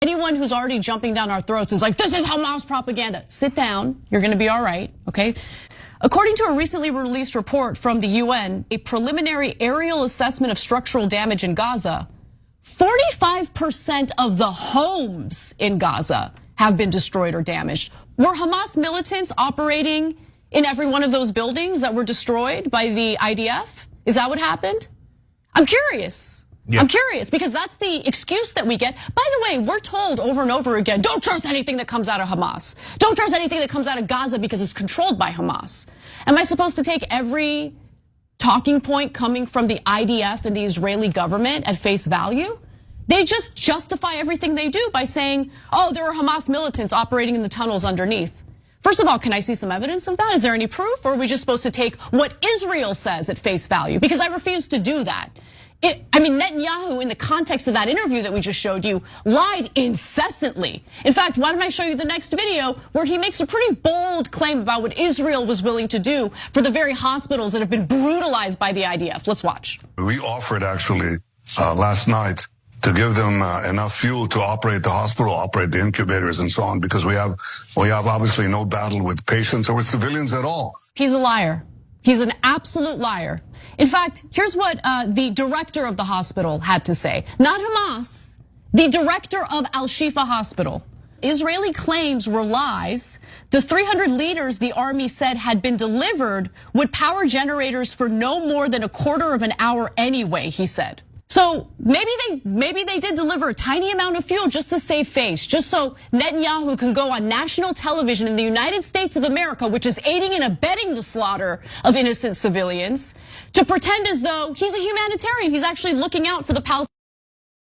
Anyone who's already jumping down our throats is like, this is Hamas propaganda. Sit down, you're gonna be all right, okay? According to a recently released report from the UN, a preliminary aerial assessment of structural damage in Gaza, 45% of the homes in Gaza have been destroyed or damaged. Were Hamas militants operating in every one of those buildings that were destroyed by the IDF? Is that what happened? I'm curious. Yeah. I'm curious because that's the excuse that we get. By the way, we're told over and over again, don't trust anything that comes out of Hamas. Don't trust anything that comes out of Gaza because it's controlled by Hamas. Am I supposed to take every talking point coming from the IDF and the Israeli government at face value? They just justify everything they do by saying, oh, there are Hamas militants operating in the tunnels underneath. First of all, can I see some evidence of that? Is there any proof? Or are we just supposed to take what Israel says at face value? Because I refuse to do that. Netanyahu, in the context of that interview that we just showed you, lied incessantly. In fact, why don't I show you the next video where he makes a pretty bold claim about what Israel was willing to do for the very hospitals that have been brutalized by the IDF. Let's watch. We offered actually last night to give them enough fuel to operate the hospital, operate the incubators and so on, because we have obviously no battle with patients or with civilians at all. He's a liar. He's an absolute liar. In fact, here's what the director of the hospital had to say. Not Hamas, the director of Al-Shifa Hospital. Israeli claims were lies. The 300 liters the army said had been delivered would power generators for no more than a quarter of an hour anyway, he said. So maybe they did deliver a tiny amount of fuel just to save face, just so Netanyahu can go on national television in the United States of America, which is aiding and abetting the slaughter of innocent civilians, to pretend as though he's a humanitarian. He's actually looking out for the Palestinians.